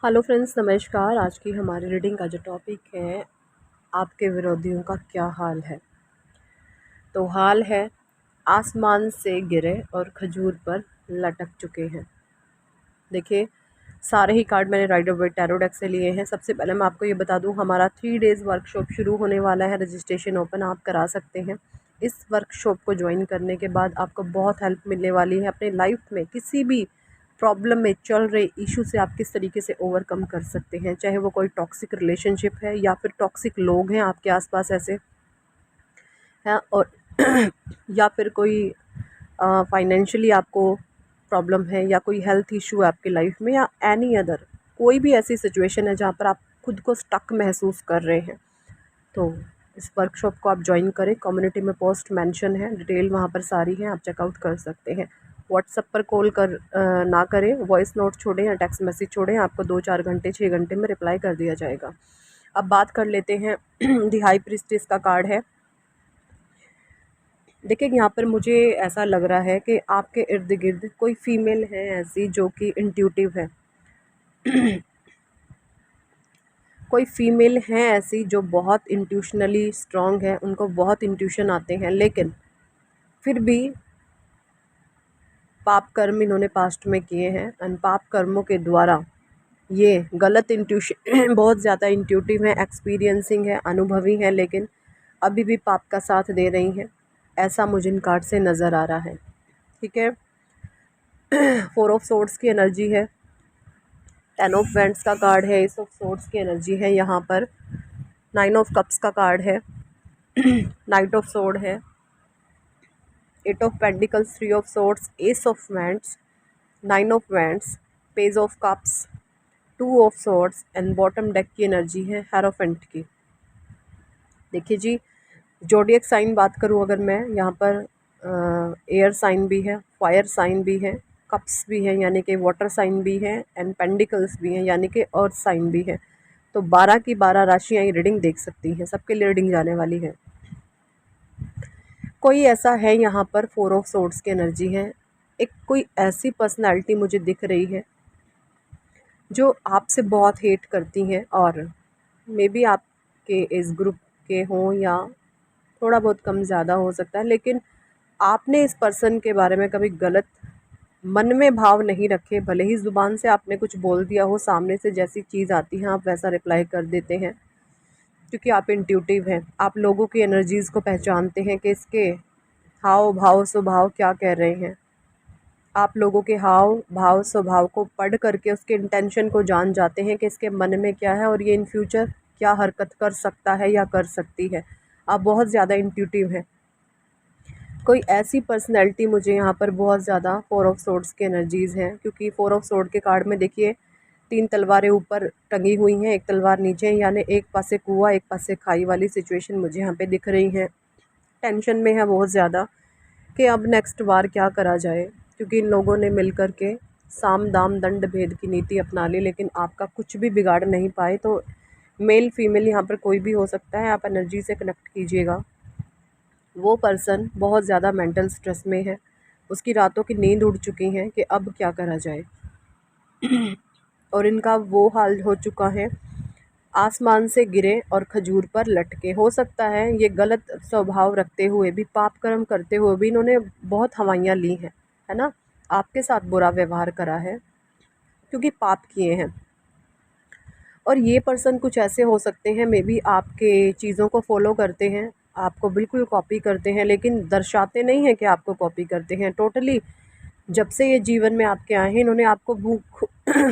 Hello friends, नमस्कार। आज की हमारी रीडिंग का जो टॉपिक है, आपके विरोधियों का क्या हाल है। तो हाल है, आसमान से गिरे और खजूर पर लटक चुके हैं। देखिए, सारे ही कार्ड मैंने राइडर वेट टैरो डेक से लिए हैं। सबसे पहले मैं आपको ये बता दूं, हमारा 3 डेज़ वर्कशॉप शुरू होने वाला है। रजिस्ट्रेशन ओपन आप करा सकते हैं। इस वर्कशॉप को ज्वाइन करने के बाद आपको बहुत हेल्प मिलने वाली है। अपने लाइफ में किसी भी प्रॉब्लम में चल रहे इशू से आप किस तरीके से ओवरकम कर सकते हैं, चाहे वो कोई टॉक्सिक रिलेशनशिप है या फिर टॉक्सिक लोग हैं आपके आसपास ऐसे हैं, और या फिर कोई फाइनेंशियली आपको प्रॉब्लम है, या कोई हेल्थ इशू है आपकी लाइफ में, या एनी अदर कोई भी ऐसी सिचुएशन है जहाँ पर आप खुद को स्टक महसूस कर रहे हैं, तो इस वर्कशॉप को आप ज्वाइन करें। कम्युनिटी में पोस्ट मेंशन है, डिटेल वहाँ पर सारी है, आप चेकआउट कर सकते हैं। व्हाट्सएप पर कॉल ना करें, वॉइस नोट छोड़ें या टेक्स्ट मैसेज छोड़ें, आपको 2-4 घंटे 6 घंटे में रिप्लाई कर दिया जाएगा। अब बात कर लेते हैं दी हाई प्रीस्टेस का कार्ड है। देखिए, यहाँ पर मुझे ऐसा लग रहा है कि आपके इर्द गिर्द कोई फीमेल है ऐसी जो कि इंट्यूटिव है। कोई फीमेल है ऐसी जो बहुत इंट्यूशनली स्ट्रांग है, उनको बहुत इंट्यूशन आते हैं, लेकिन फिर भी पाप कर्म इन्होंने पास्ट में किए हैं, एंड पाप कर्मों के द्वारा ये गलत इंट्यूशन बहुत ज़्यादा इंट्यूटिव है, एक्सपीरियंसिंग है, अनुभवी है, लेकिन अभी भी पाप का साथ दे रही हैं। ऐसा मुझे इन कार्ड से नज़र आ रहा है। ठीक है, 4 ऑफ सोर्ड्स की एनर्जी है, 10 ऑफ वेंट्स का कार्ड है, एस ऑफ सोर्ड्स की एनर्जी है, यहाँ पर 9 ऑफ कप्स का कार्ड है, नाइट ऑफ सोर्ड है, 8 of pentacles, 3 of swords, S of vents, 9 of vents, page of cups, 2 of swords, and bottom deck की एनर्जी है हेरोफेंट की। देखिए जी, जोडियक साइन बात करूँ अगर मैं, यहाँ पर एयर साइन भी है, फायर साइन भी है, कप्स भी है यानी कि वाटर साइन भी है, एंड पेंडिकल्स भी हैं यानी कि अर्थ साइन भी है। तो 12 की 12 राशियाँ ये रीडिंग देख सकती हैं, सबके लिए रीडिंग जाने वाली है। कोई ऐसा है यहाँ पर, 4 ऑफ सोर्ड्स की एनर्जी है, एक कोई ऐसी पर्सनैलिटी मुझे दिख रही है जो आपसे बहुत हेट करती हैं, और मे बी आपके इस ग्रुप के हों या थोड़ा बहुत कम ज़्यादा हो सकता है, लेकिन आपने इस पर्सन के बारे में कभी गलत मन में भाव नहीं रखे। भले ही ज़ुबान से आपने कुछ बोल दिया हो, सामने से जैसी चीज़ आती है आप वैसा रिप्लाई कर देते हैं, क्योंकि आप इंट्यूटिव हैं। आप लोगों की एनर्जीज़ को पहचानते हैं कि इसके हाव भाव स्वभाव क्या कह रहे हैं। आप लोगों के हाव भाव स्वभाव को पढ़ करके उसके इंटेंशन को जान जाते हैं कि इसके मन में क्या है और ये इन फ्यूचर क्या हरकत कर सकता है या कर सकती है। आप बहुत ज़्यादा इंट्यूटिव हैं। कोई ऐसी पर्सनैलिटी मुझे यहाँ पर बहुत ज़्यादा 4 ऑफ सोर्ड्स की एनर्जीज़ हैं, क्योंकि 4 ऑफ सोर्ड के कार्ड में देखिए 3 तलवारें ऊपर टंगी हुई हैं, एक तलवार नीचे, यानी एक पासे कुआं एक पासे खाई वाली सिचुएशन मुझे यहाँ पे दिख रही है। टेंशन में है बहुत ज़्यादा कि अब नेक्स्ट बार क्या करा जाए, क्योंकि इन लोगों ने मिल कर के साम दाम दंड भेद की नीति अपना ली, लेकिन आपका कुछ भी बिगाड़ नहीं पाए। तो मेल फीमेल यहाँ पर कोई भी हो सकता है, आप एनर्जी से कनेक्ट कीजिएगा। वो पर्सन बहुत ज़्यादा मेंटल स्ट्रेस में है, उसकी रातों की नींद उड़ चुकी है कि अब क्या करा जाए, और इनका वो हाल हो चुका है, आसमान से गिरे और खजूर पर लटके। हो सकता है ये गलत स्वभाव रखते हुए भी, पाप कर्म करते हुए भी इन्होंने बहुत हवाइयाँ ली हैं, है ना। आपके साथ बुरा व्यवहार करा है क्योंकि पाप किए हैं। और ये पर्सन कुछ ऐसे हो सकते हैं, मे बी आपके चीज़ों को फॉलो करते हैं, आपको बिल्कुल कॉपी करते हैं, लेकिन दर्शाते नहीं हैं कि आपको कॉपी करते हैं। टोटली जब से ये जीवन में आपके आए हैं, इन्होंने आपको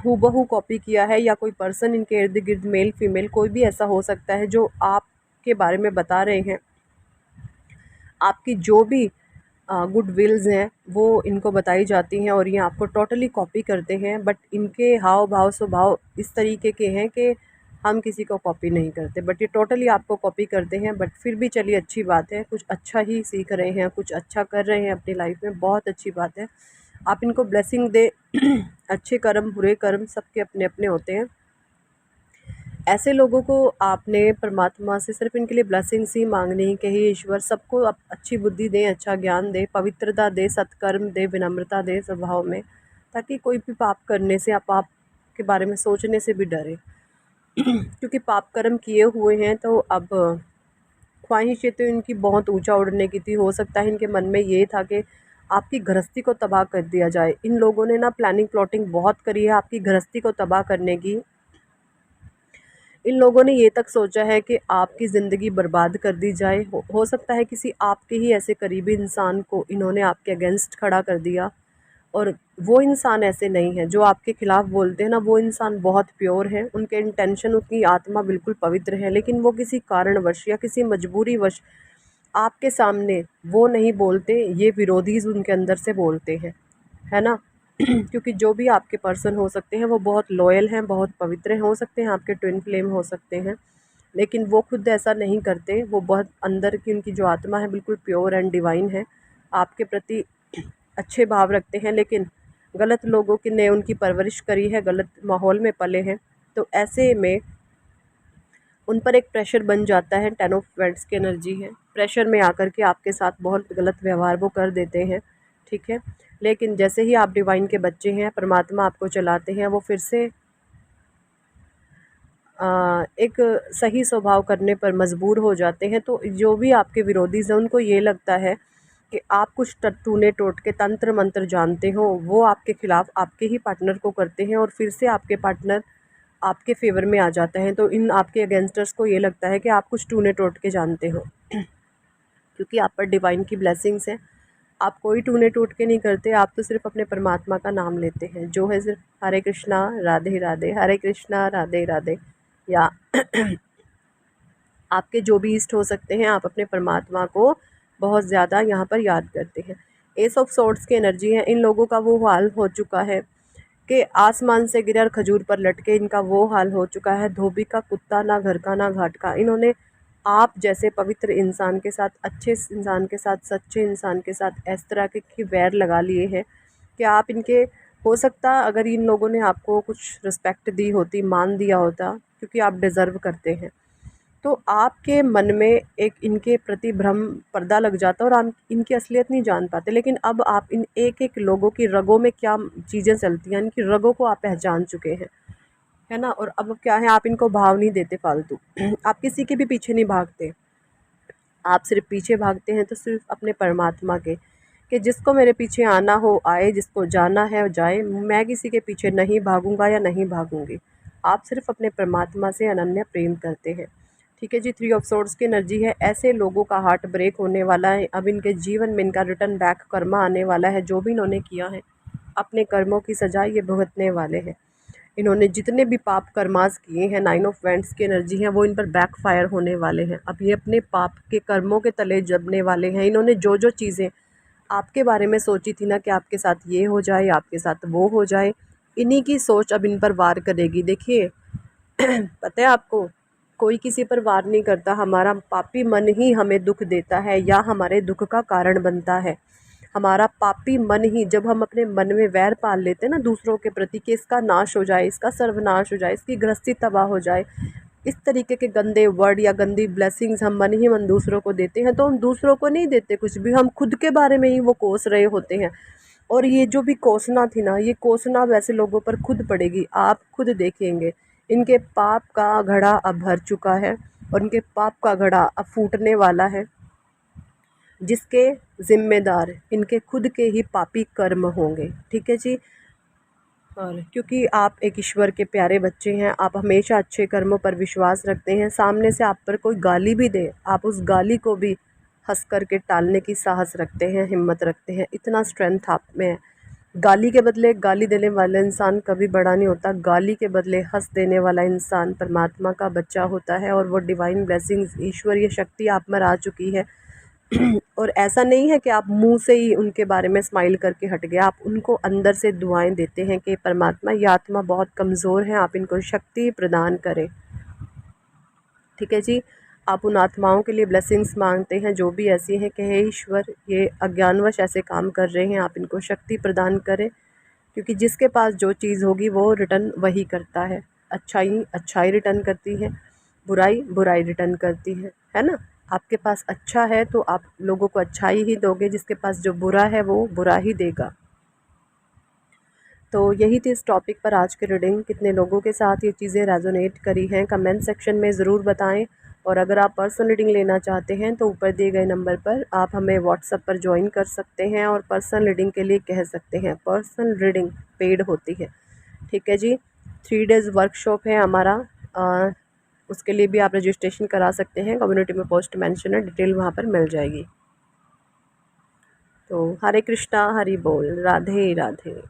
हूबहू कॉपी किया है, या कोई पर्सन इनके इर्द गिर्द मेल फीमेल कोई भी ऐसा हो सकता है जो आपके बारे में बता रहे हैं। आपकी जो भी गुड विल्स हैं वो इनको बताई जाती हैं, और ये आपको टोटली कॉपी करते हैं। बट इनके हाव भाव स्वभाव इस तरीके के हैं कि हम किसी को कॉपी नहीं करते, बट ये टोटली आपको कॉपी करते हैं। बट फिर भी चलिए, अच्छी बात है, कुछ अच्छा ही सीख रहे हैं, कुछ अच्छा कर रहे हैं अपनी लाइफ में, बहुत अच्छी बात है। आप इनको ब्लेसिंग दे। अच्छे कर्म बुरे कर्म सबके अपने अपने होते हैं। ऐसे लोगों को आपने परमात्मा से सिर्फ इनके लिए ब्लेसिंग्स ही मांगनी कि हे ईश्वर सबको अच्छी बुद्धि दे, अच्छा ज्ञान दे, पवित्रता दे, सत्कर्म दे, विनम्रता दे स्वभाव में, ताकि कोई भी पाप करने से आप आपके बारे में सोचने से भी डरे। क्योंकि पाप कर्म किए हुए हैं, तो अब ख्वाहिशें तो इनकी बहुत ऊंचा उड़ने की थी। हो सकता है इनके मन में ये था कि आपकी गृहस्थी को तबाह कर दिया जाए। इन लोगों ने ना प्लानिंग प्लॉटिंग बहुत करी है आपकी गृहस्थी को तबाह करने की। इन लोगों ने ये तक सोचा है कि आपकी ज़िंदगी बर्बाद कर दी जाए। हो सकता है किसी आपके ही ऐसे करीबी इंसान को इन्होंने आपके अगेंस्ट खड़ा कर दिया। और वो इंसान ऐसे नहीं है जो आपके खिलाफ बोलते हैं ना, वो इंसान बहुत प्योर है, उनके इंटेंशन, उनकी आत्मा बिल्कुल पवित्र है, लेकिन वो किसी कारणवश या किसी मजबूरीवश आपके सामने वो नहीं बोलते, ये विरोधी उनके अंदर से बोलते हैं, है ना। क्योंकि जो भी आपके पर्सन हो सकते हैं वो बहुत लॉयल हैं, बहुत पवित्र हैं, हो सकते हैं आपके ट्विन फ्लेम हो सकते हैं, लेकिन वो खुद ऐसा नहीं करते। वो बहुत अंदर की उनकी जो आत्मा है बिल्कुल प्योर एंड डिवाइन है, आपके प्रति अच्छे भाव रखते हैं, लेकिन गलत लोगों की ने उनकी परवरिश करी है, गलत माहौल में पले हैं, तो ऐसे में उन पर एक प्रेशर बन जाता है। 10 ऑफ वैंड्स की एनर्जी है, प्रेशर में आकर के आपके साथ बहुत गलत व्यवहार वो कर देते हैं, ठीक है। लेकिन जैसे ही आप डिवाइन के बच्चे हैं, परमात्मा आपको चलाते हैं, वो फिर से एक सही स्वभाव करने पर मजबूर हो जाते हैं। तो जो भी आपके विरोधी हैं उनको ये लगता है कि आप कुछ टूने टोटके तंत्र मंत्र जानते हो, वो आपके खिलाफ आपके ही पार्टनर को करते हैं और फिर से आपके पार्टनर आपके फेवर में आ जाता है। तो इन आपके अगेंस्टर्स को ये लगता है कि आप कुछ टूने टोटके जानते हो। क्योंकि आप पर डिवाइन की ब्लेसिंग्स हैं, आप कोई टूने टोटके नहीं करते, आप तो सिर्फ अपने परमात्मा का नाम लेते हैं, जो है सिर्फ हरे कृष्णा राधे राधे, हरे कृष्णा राधे राधे। या आपके जो भी इष्ट हो सकते हैं, आप अपने परमात्मा को बहुत ज़्यादा यहाँ पर याद करते हैं। एस ऑफ सोर्ड्स की एनर्जी है, इन लोगों का वो हाल हो चुका है कि आसमान से गिरे और खजूर पर लटके, इनका वो हाल हो चुका है। धोबी का कुत्ता, ना घर का ना घाट का। इन्होंने आप जैसे पवित्र इंसान के साथ, अच्छे इंसान के साथ, सच्चे इंसान के साथ इस तरह के वैर लगा लिए हैं कि आप इनके, हो सकता अगर इन लोगों ने आपको कुछ रिस्पेक्ट दी होती, मान दिया होता, क्योंकि आप डिज़र्व करते हैं, तो आपके मन में एक इनके प्रति भ्रम पर्दा लग जाता और आप इनकी असलियत नहीं जान पाते। लेकिन अब आप इन एक एक लोगों की रगों में क्या चीज़ें चलती हैं, इनकी रगों को आप पहचान चुके हैं, है ना। और अब क्या है, आप इनको भाव नहीं देते फालतू। आप किसी के भी पीछे नहीं भागते, आप सिर्फ पीछे भागते हैं तो सिर्फ अपने परमात्मा के, कि जिसको मेरे पीछे आना हो आए, जिसको जाना है जाए, मैं किसी के पीछे नहीं भागूंगा या नहीं भागूंगी। आप सिर्फ अपने परमात्मा से अनन्य प्रेम करते हैं, ठीक है जी। 3 ऑफ सोर्ड्स की एनर्जी है, ऐसे लोगों का हार्ट ब्रेक होने वाला है। अब इनके जीवन में इनका रिटर्न बैक कर्मा आने वाला है, जो भी इन्होंने किया है अपने कर्मों की सजा ये भुगतने वाले हैं। इन्होंने जितने भी पाप कर्मास किए हैं, 9 ऑफ वैंड्स की एनर्जी है, वो इन पर बैकफायर होने वाले हैं। अब ये अपने पाप के कर्मों के तले जबने वाले हैं। इन्होंने जो जो चीज़ें आपके बारे में सोची थी ना कि आपके साथ ये हो जाए, आपके साथ वो हो जाए, इन्हीं की सोच अब इन पर वार करेगी। देखिए पता है आपको, कोई किसी पर वार नहीं करता, हमारा पापी मन ही हमें दुख देता है या हमारे दुख का कारण बनता है। हमारा पापी मन ही, जब हम अपने मन में वैर पाल लेते हैं ना दूसरों के प्रति कि इसका नाश हो जाए, इसका सर्वनाश हो जाए, इसकी गृहस्थी तबाह हो जाए, इस तरीके के गंदे वर्ड या गंदी ब्लेसिंग्स हम मन ही मन दूसरों को देते हैं, तो हम दूसरों को नहीं देते कुछ भी, हम खुद के बारे में ही वो कोस रहे होते हैं। और ये जो भी कोसना थी ना, ये कोसना वैसे लोगों पर खुद पड़ेगी, आप खुद देखेंगे। इनके पाप का घड़ा अब भर चुका है और इनके पाप का घड़ा अब फूटने वाला है, जिसके ज़िम्मेदार इनके खुद के ही पापी कर्म होंगे, ठीक है जी। और क्योंकि आप एक ईश्वर के प्यारे बच्चे हैं, आप हमेशा अच्छे कर्मों पर विश्वास रखते हैं। सामने से आप पर कोई गाली भी दे, आप उस गाली को भी हंस करके टालने की साहस रखते हैं, हिम्मत रखते हैं, इतना स्ट्रेंथ आप में है। गाली के बदले गाली देने वाला इंसान कभी बड़ा नहीं होता, गाली के बदले हंस देने वाला इंसान परमात्मा का बच्चा होता है। और वो डिवाइन ब्लेसिंग्स, ईश्वरीय शक्ति आप में आ चुकी है। और ऐसा नहीं है कि आप मुंह से ही उनके बारे में स्माइल करके हट गए, आप उनको अंदर से दुआएं देते हैं कि परमात्मा, ये आत्मा बहुत कमज़ोर है, आप इनको शक्ति प्रदान करें, ठीक है जी। आप उन आत्माओं के लिए ब्लेसिंग्स मांगते हैं जो भी ऐसी हैं कि हे ईश्वर, ये अज्ञानवश ऐसे काम कर रहे हैं, आप इनको शक्ति प्रदान करें। क्योंकि जिसके पास जो चीज़ होगी वो रिटर्न वही करता है, अच्छाई अच्छाई रिटर्न करती है, बुराई बुराई रिटर्न करती है ना। आपके पास अच्छा है तो आप लोगों को अच्छाई ही दोगे, जिसके पास जो बुरा है वो बुरा ही देगा। तो यही थी इस टॉपिक पर आज की रीडिंग। कितने लोगों के साथ ये चीज़ें रेजोनेट करी हैं कमेंट सेक्शन में ज़रूर बताएं। और अगर आप पर्सनल रीडिंग लेना चाहते हैं तो ऊपर दिए गए नंबर पर आप हमें व्हाट्सएप पर ज्वाइन कर सकते हैं और पर्सनल रीडिंग के लिए कह सकते हैं। पर्सनल रीडिंग पेड होती है, ठीक है जी। 3 डेज़ वर्कशॉप है हमारा, उसके लिए भी आप रजिस्ट्रेशन करा सकते हैं। कम्युनिटी में पोस्ट मेंशन है, डिटेल वहाँ पर मिल जाएगी। तो हरे कृष्णा, हरि बोल, राधे राधे।